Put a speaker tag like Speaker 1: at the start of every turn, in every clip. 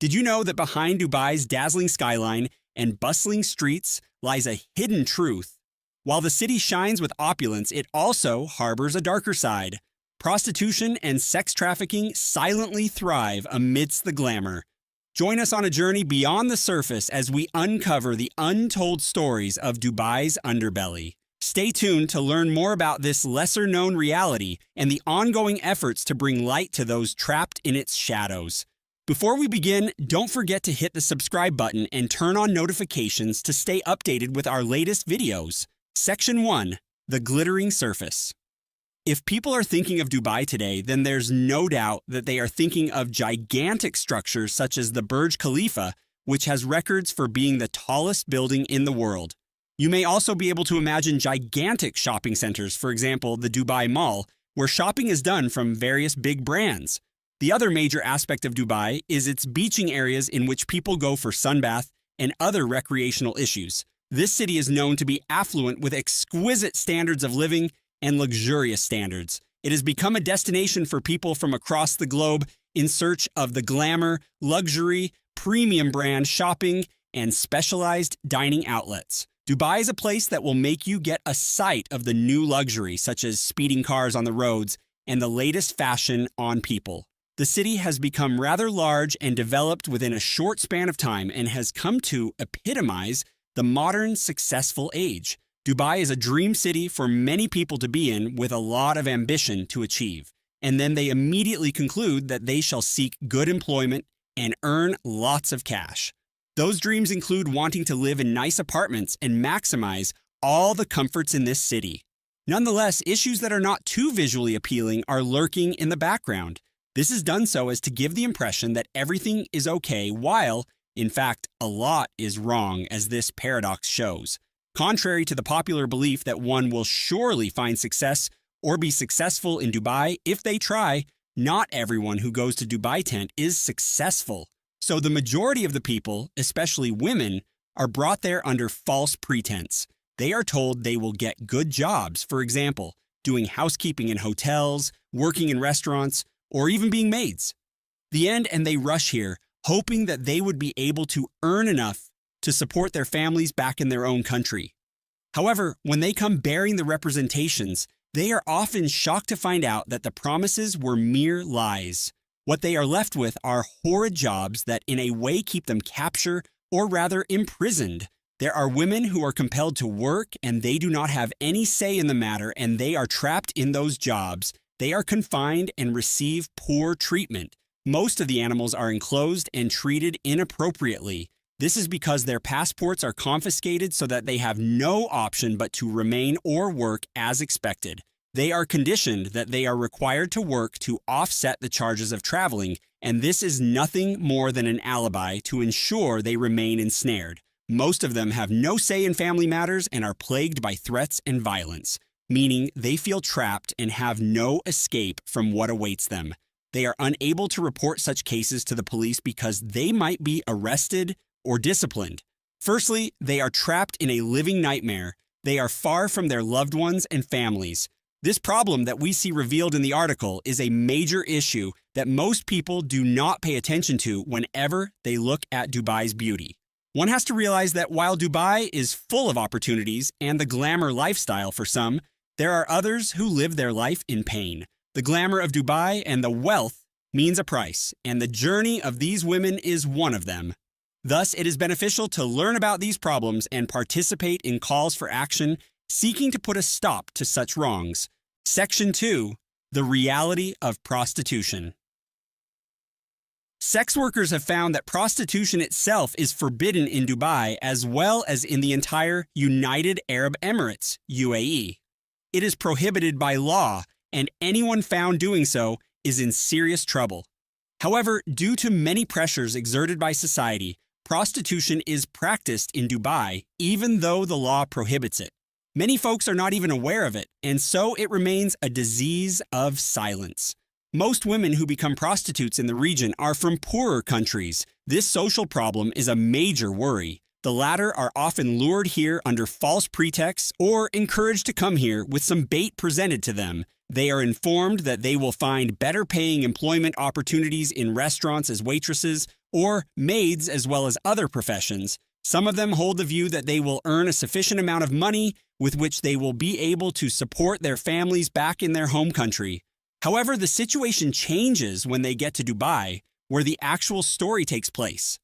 Speaker 1: Did you know that behind Dubai's dazzling skyline and bustling streets lies a hidden truth? While the city shines with opulence, it also harbors a darker side. Prostitution and sex trafficking silently thrive amidst the glamour. Join us on a journey beyond the surface as we uncover the untold stories of Dubai's underbelly. Stay tuned to learn more about this lesser-known reality and the ongoing efforts to bring light to those trapped in its shadows. Before we begin, don't forget to hit the subscribe button and turn on notifications to stay updated with our latest videos. Section 1. The Glittering Surface. If people are thinking of Dubai today, then there's no doubt that they are thinking of gigantic structures such as the Burj Khalifa, which has records for being the tallest building in the world. You may also be able to imagine gigantic shopping centers, for example, the Dubai Mall, where shopping is done from various big brands. The other major aspect of Dubai is its beaching areas in which people go for sunbath and other recreational issues. This city is known to be affluent with exquisite standards of living and luxurious standards. It has become a destination for people from across the globe in search of the glamour, luxury, premium brand shopping, and specialized dining outlets. Dubai is a place that will make you get a sight of the new luxury, such as speeding cars on the roads and the latest fashion on people. The city has become rather large and developed within a short span of time and has come to epitomize the modern successful age. Dubai is a dream city for many people to be in with a lot of ambition to achieve. And then they immediately conclude that they shall seek good employment and earn lots of cash. Those dreams include wanting to live in nice apartments and maximize all the comforts in this city. Nonetheless, issues that are not too visually appealing are lurking in the background. This is done so as to give the impression that everything is okay while, in fact, a lot is wrong, as this paradox shows. Contrary to the popular belief that one will surely find success or be successful in Dubai if they try, not everyone who goes to Dubai tent is successful. So the majority of the people, especially women, are brought there under false pretense. They are told they will get good jobs, for example, doing housekeeping in hotels, working in restaurants, or even being maids. And they rush here, hoping that they would be able to earn enough to support their families back in their own country. However, when they come bearing the representations, they are often shocked to find out that the promises were mere lies. What they are left with are horrid jobs that in a way keep them captured, or rather imprisoned. There are women who are compelled to work and they do not have any say in the matter, and they are trapped in those jobs. They are confined and receive poor treatment. Most of the animals are enclosed and treated inappropriately. This is because their passports are confiscated so that they have no option but to remain or work as expected. They are conditioned that they are required to work to offset the charges of traveling, and this is nothing more than an alibi to ensure they remain ensnared. Most of them have no say in family matters and are plagued by threats and violence, meaning they feel trapped and have no escape from what awaits them. They are unable to report such cases to the police because they might be arrested or disciplined. Firstly, they are trapped in a living nightmare. They are far from their loved ones and families. This problem that we see revealed in the article is a major issue that most people do not pay attention to whenever they look at Dubai's beauty. One has to realize that while Dubai is full of opportunities and the glamour lifestyle for some, there are others who live their life in pain. The glamour of Dubai and the wealth means a price, and the journey of these women is one of them. Thus, it is beneficial to learn about these problems and participate in calls for action seeking to put a stop to such wrongs. Section 2. The Reality of Prostitution. Sex workers have found that prostitution itself is forbidden in Dubai as well as in the entire United Arab Emirates, UAE. It is prohibited by law, and anyone found doing so is in serious trouble. However, due to many pressures exerted by society, prostitution is practiced in Dubai even though the law prohibits it. Many folks are not even aware of it, and so it remains a disease of silence. Most women who become prostitutes in the region are from poorer countries. This social problem is a major worry. The latter are often lured here under false pretexts or encouraged to come here with some bait presented to them. They are informed that they will find better paying employment opportunities in restaurants as waitresses or maids as well as other professions. Some of them hold the view that they will earn a sufficient amount of money with which they will be able to support their families back in their home country. However, the situation changes when they get to Dubai, where the actual story takes place.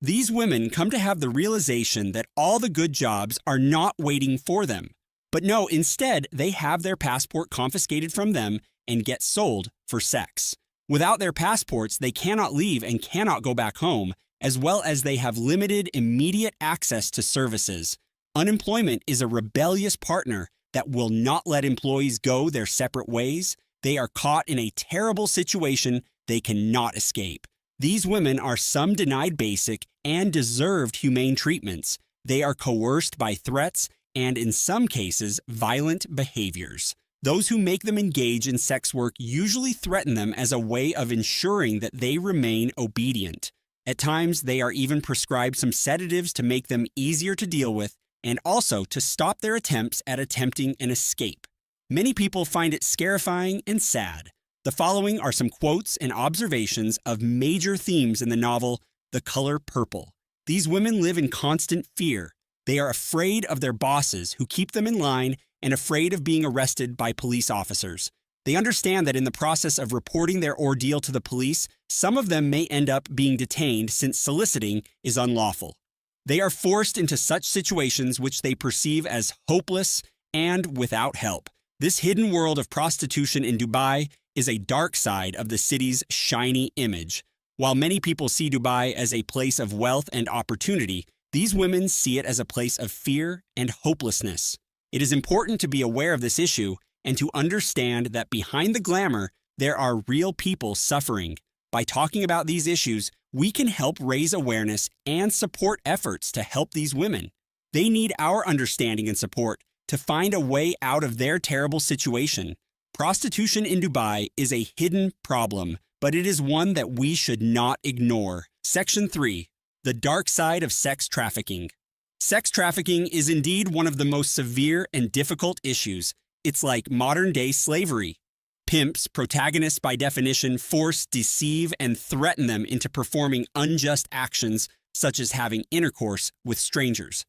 Speaker 1: These women come to have the realization that all the good jobs are not waiting for them. But no, instead, they have their passport confiscated from them and get sold for sex. Without their passports, they cannot leave and cannot go back home, as well as they have limited immediate access to services. Unemployment is a rebellious partner that will not let employees go their separate ways. They are caught in a terrible situation they cannot escape. These women are some denied basic and deserved humane treatments. They are coerced by threats and, in some cases, violent behaviors. Those who make them engage in sex work usually threaten them as a way of ensuring that they remain obedient. At times, they are even prescribed some sedatives to make them easier to deal with and also to stop their attempts at attempting an escape. Many people find it scarifying and sad. The following are some quotes and observations of major themes in the novel The Color Purple. These women live in constant fear. They are afraid of their bosses who keep them in line and afraid of being arrested by police officers. They understand that in the process of reporting their ordeal to the police, some of them may end up being detained since soliciting is unlawful. They are forced into such situations which they perceive as hopeless and without help. This hidden world of prostitution in Dubai is a dark side of the city's shiny image. While many people see Dubai as a place of wealth and opportunity, these women see it as a place of fear and hopelessness. It is important to be aware of this issue and to understand that behind the glamour, there are real people suffering. By talking about these issues, we can help raise awareness and support efforts to help these women. They need our understanding and support to find a way out of their terrible situation. Prostitution in Dubai is a hidden problem, but it is one that we should not ignore. Section 3. The dark side of sex trafficking. Sex trafficking is indeed one of the most severe and difficult issues. It's like modern-day slavery. Pimps, protagonists by definition, force, deceive, and threaten them into performing unjust actions such as having intercourse with strangers.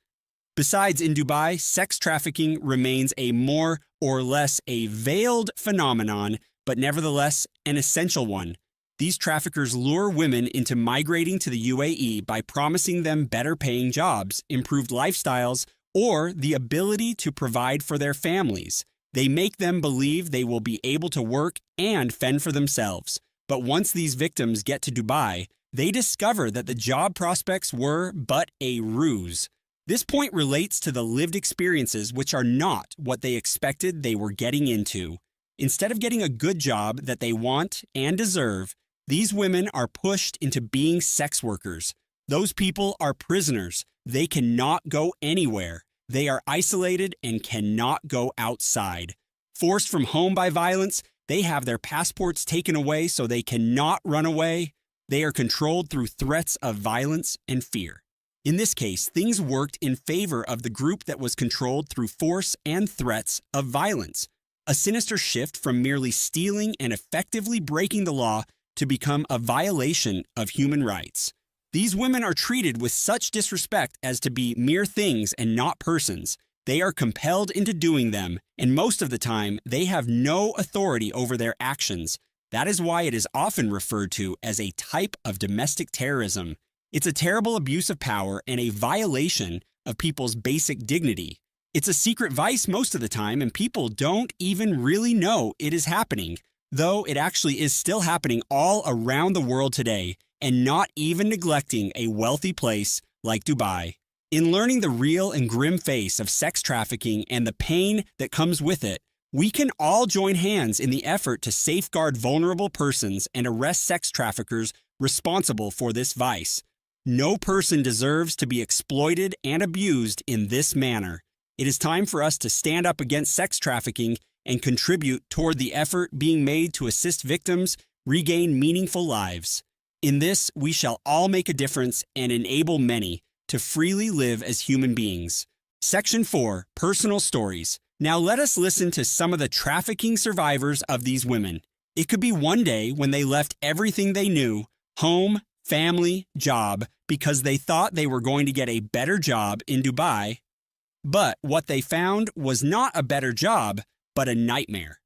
Speaker 1: Besides, in Dubai, sex trafficking remains a more or less a veiled phenomenon, but nevertheless an essential one. These traffickers lure women into migrating to the UAE by promising them better paying jobs, improved lifestyles, or the ability to provide for their families. They make them believe they will be able to work and fend for themselves. But once these victims get to Dubai, they discover that the job prospects were but a ruse. This point relates to the lived experiences which are not what they expected they were getting into. Instead of getting a good job that they want and deserve, these women are pushed into being sex workers. Those people are prisoners. They cannot go anywhere. They are isolated and cannot go outside. Forced from home by violence, they have their passports taken away so they cannot run away. They are controlled through threats of violence and fear. In this case, things worked in favor of the group that was controlled through force and threats of violence. A sinister shift from merely stealing and effectively breaking the law to become a violation of human rights. These women are treated with such disrespect as to be mere things and not persons. They are compelled into doing them, and most of the time, they have no authority over their actions. That is why it is often referred to as a type of domestic terrorism. It's a terrible abuse of power and a violation of people's basic dignity. It's a secret vice most of the time, and people don't even really know it is happening, though it actually is still happening all around the world today, and not even neglecting a wealthy place like Dubai. In learning the real and grim face of sex trafficking and the pain that comes with it, we can all join hands in the effort to safeguard vulnerable persons and arrest sex traffickers responsible for this vice. No person deserves to be exploited and abused in this manner. It is time for us to stand up against sex trafficking and contribute toward the effort being made to assist victims regain meaningful lives. In this, we shall all make a difference and enable many to freely live as human beings. Section 4. Personal Stories. Now let us listen to some of the trafficking survivors of these women. It could be one day when they left everything they knew, home, family, job, because they thought they were going to get a better job in Dubai. But what they found was not a better job, but a nightmare.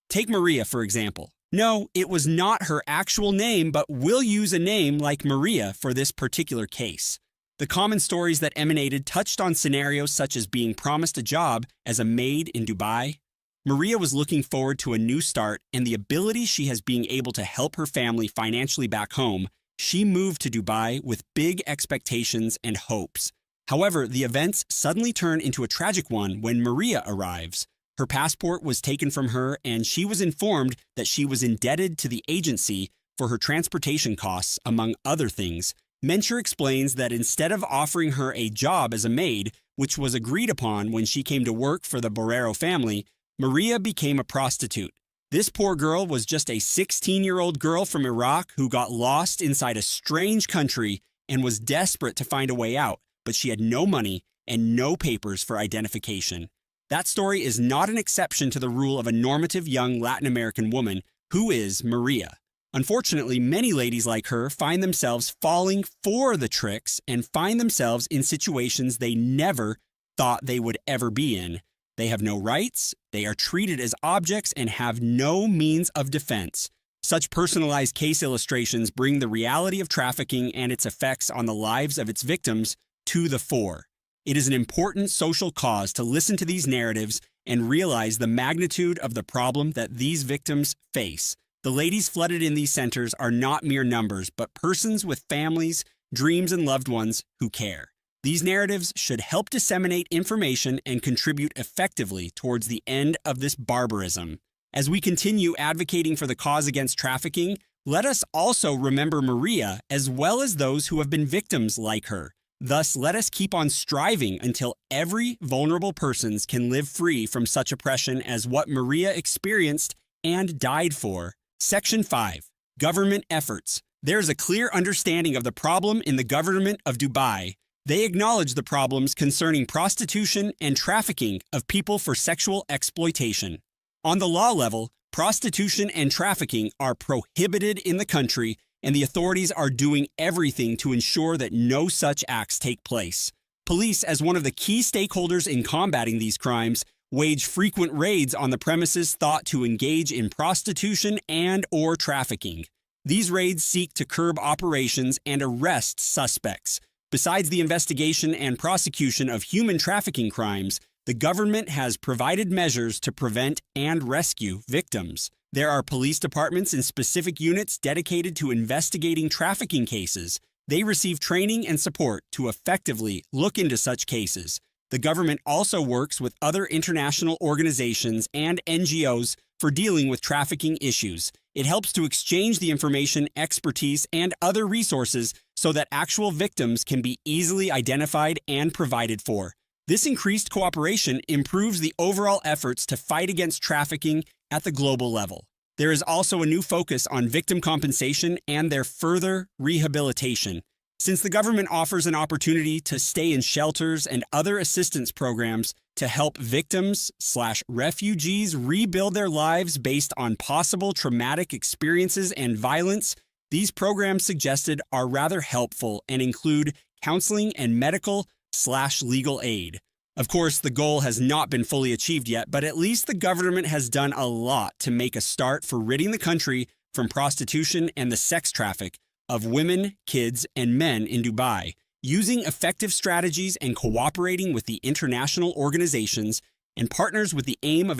Speaker 1: Take Maria, for example. No, it was not her actual name, but we'll use a name like Maria for this particular case. The common stories that emanated touched on scenarios such as being promised a job as a maid in Dubai. Maria was looking forward to a new start and the ability she has being able to help her family financially back home. She moved to Dubai with big expectations and hopes. However, the events suddenly turn into a tragic one when Maria arrives. Her passport was taken from her and she was informed that she was indebted to the agency for her transportation costs, among other things. Mencher explains that instead of offering her a job as a maid, which was agreed upon when she came to work for the Borrero family, Maria became a prostitute. This poor girl was just a 16-year-old girl from Iraq who got lost inside a strange country and was desperate to find a way out, but she had no money and no papers for identification. That story is not an exception to the rule of a normative young Latin American woman who is Maria. Unfortunately, many ladies like her find themselves falling for the tricks and find themselves in situations they never thought they would ever be in. They have no rights, they are treated as objects, and have no means of defense. Such personalized case illustrations bring the reality of trafficking and its effects on the lives of its victims to the fore. It is an important social cause to listen to these narratives and realize the magnitude of the problem that these victims face. The ladies flooded in these centers are not mere numbers, but persons with families, dreams, and loved ones who care. These narratives should help disseminate information and contribute effectively towards the end of this barbarism. As we continue advocating for the cause against trafficking, let us also remember Maria as well as those who have been victims like her. Thus, let us keep on striving until every vulnerable person can live free from such oppression as what Maria experienced and died for. Section 5. Government efforts. There is a clear understanding of the problem in the government of Dubai. They acknowledge the problems concerning prostitution and trafficking of people for sexual exploitation. On the law level, prostitution and trafficking are prohibited in the country, and the authorities are doing everything to ensure that no such acts take place. Police, as one of the key stakeholders in combating these crimes, wage frequent raids on the premises thought to engage in prostitution and/or trafficking. These raids seek to curb operations and arrest suspects. Besides the investigation and prosecution of human trafficking crimes, the government has provided measures to prevent and rescue victims. There are police departments and specific units dedicated to investigating trafficking cases. They receive training and support to effectively look into such cases. The government also works with other international organizations and NGOs for dealing with trafficking issues. It helps to exchange the information, expertise, and other resources so that actual victims can be easily identified and provided for. This increased cooperation improves the overall efforts to fight against trafficking at the global level. There is also a new focus on victim compensation and their further rehabilitation. Since the government offers an opportunity to stay in shelters and other assistance programs to help victims/refugees rebuild their lives based on possible traumatic experiences and violence, these programs suggested are rather helpful and include counseling and medical/legal aid. Of course, the goal has not been fully achieved yet, but at least the government has done a lot to make a start for ridding the country from prostitution and the sex traffic of women, kids, and men in Dubai, using effective strategies and cooperating with the international organizations and partners with the aim of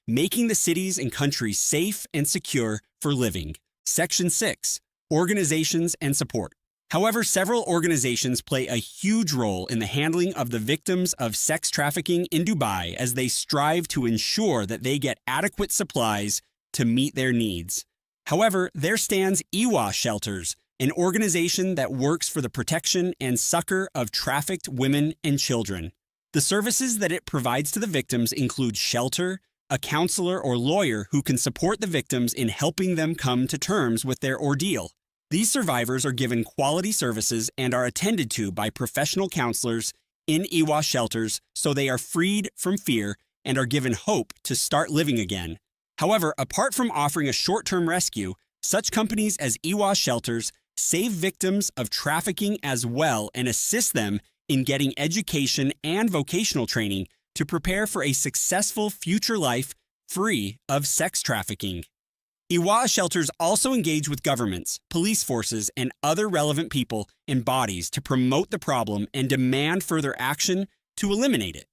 Speaker 1: making the cities and countries safe and secure for living. Section 6. Organizations and support. However, several organizations play a huge role in the handling of the victims of sex trafficking in Dubai as they strive to ensure that they get adequate supplies to meet their needs. However, there stands Iwa Shelters, an organization that works for the protection and succor of trafficked women and children. The services that it provides to the victims include shelter, a counselor or lawyer who can support the victims in helping them come to terms with their ordeal. These survivors are given quality services and are attended to by professional counselors in Iwa shelters so they are freed from fear and are given hope to start living again. However, apart from offering a short-term rescue, such companies as Iwa Shelters save victims of trafficking as well and assist them in getting education and vocational training to prepare for a successful future life free of sex trafficking. Iwa shelters also engage with governments, police forces, and other relevant people and bodies to promote the problem and demand further action to eliminate it.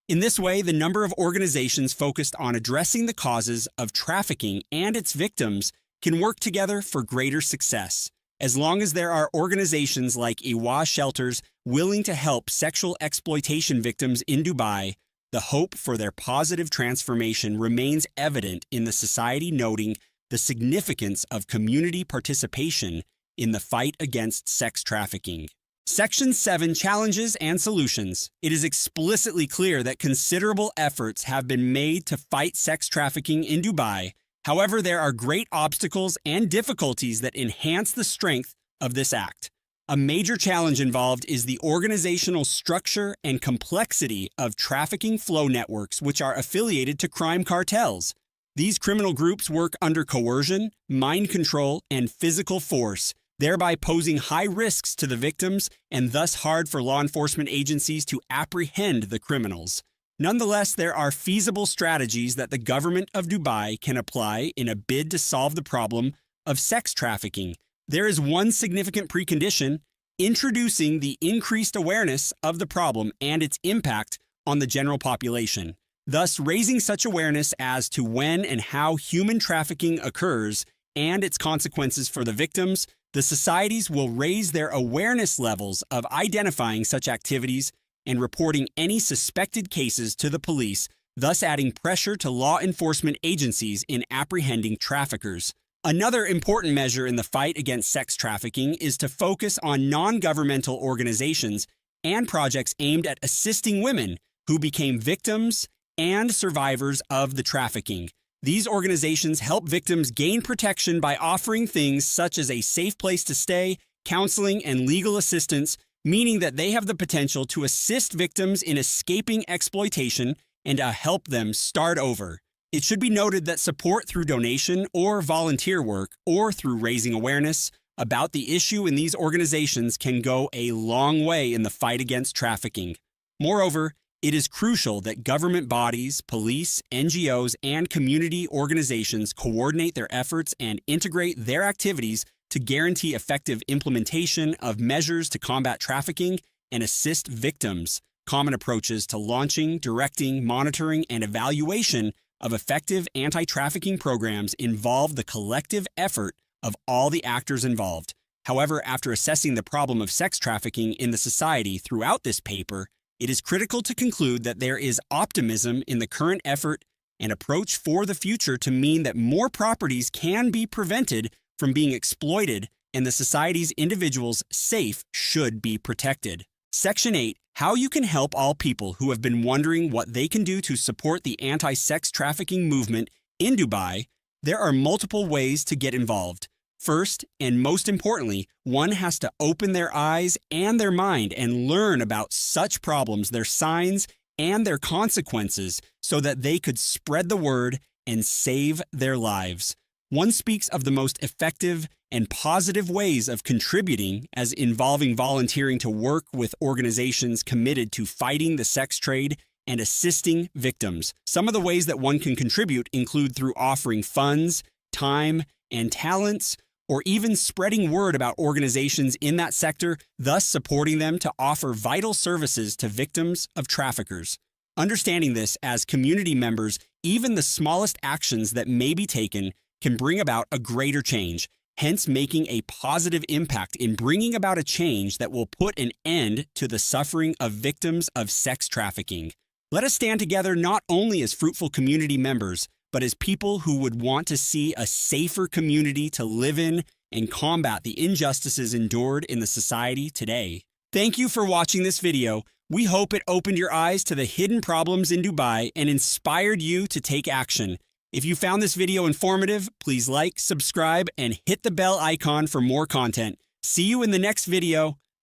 Speaker 1: In this way, the number of organizations focused on addressing the causes of trafficking and its victims can work together for greater success, as long as there are organizations like Iwa shelters willing to help sexual exploitation victims in Dubai. The hope for their positive transformation remains evident in the society, noting the significance of community participation in the fight against sex trafficking. Section 7, Challenges and Solutions. It is explicitly clear that considerable efforts have been made to fight sex trafficking in Dubai. However, there are great obstacles and difficulties that enhance the strength of this act. A major challenge involved is the organizational structure and complexity of trafficking flow networks, which are affiliated to crime cartels. These criminal groups work under coercion, mind control, and physical force, thereby posing high risks to the victims and thus hard for law enforcement agencies to apprehend the criminals. Nonetheless, there are feasible strategies that the government of Dubai can apply in a bid to solve the problem of sex trafficking. There is one significant precondition: introducing the increased awareness of the problem and its impact on the general population. Thus, raising such awareness as to when and how human trafficking occurs and its consequences for the victims, the societies will raise their awareness levels of identifying such activities and reporting any suspected cases to the police, thus adding pressure to law enforcement agencies in apprehending traffickers. Another important measure in the fight against sex trafficking is to focus on non-governmental organizations and projects aimed at assisting women who became victims and survivors of the trafficking. These organizations help victims gain protection by offering things such as a safe place to stay, counseling, and legal assistance, meaning that they have the potential to assist victims in escaping exploitation and to help them start over. It should be noted that support through donation or volunteer work or through raising awareness about the issue in these organizations can go a long way in the fight against trafficking. Moreover, it is crucial that government bodies, police, NGOs, and community organizations coordinate their efforts and integrate their activities to guarantee effective implementation of measures to combat trafficking and assist victims. Common approaches to launching, directing, monitoring, and evaluation of effective anti-trafficking programs involve the collective effort of all the actors involved. However, after assessing the problem of sex trafficking in the society throughout this paper, it is critical to conclude that there is optimism in the current effort and approach for the future to mean that more properties can be prevented from being exploited and the society's individuals safe should be protected. Section 8, How you can help all people who have been wondering what they can do to support the anti-sex trafficking movement in Dubai. There are multiple ways to get involved. First, and most importantly, one has to open their eyes and their mind and learn about such problems, their signs, and their consequences so that they could spread the word and save their lives. One speaks of the most effective and positive ways of contributing as involving volunteering to work with organizations committed to fighting the sex trade and assisting victims. Some of the ways that one can contribute include through offering funds, time, and talents, or even spreading word about organizations in that sector, thus supporting them to offer vital services to victims of traffickers. Understanding this as community members, even the smallest actions that may be taken can bring about a greater change, hence making a positive impact in bringing about a change that will put an end to the suffering of victims of sex trafficking. Let us stand together not only as fruitful community members, but as people who would want to see a safer community to live in and combat the injustices endured in the society today. Thank you for watching this video. We hope it opened your eyes to the hidden problems in Dubai and inspired you to take action. If you found this video informative, please like, subscribe, and hit the bell icon for more content. See you in the next video.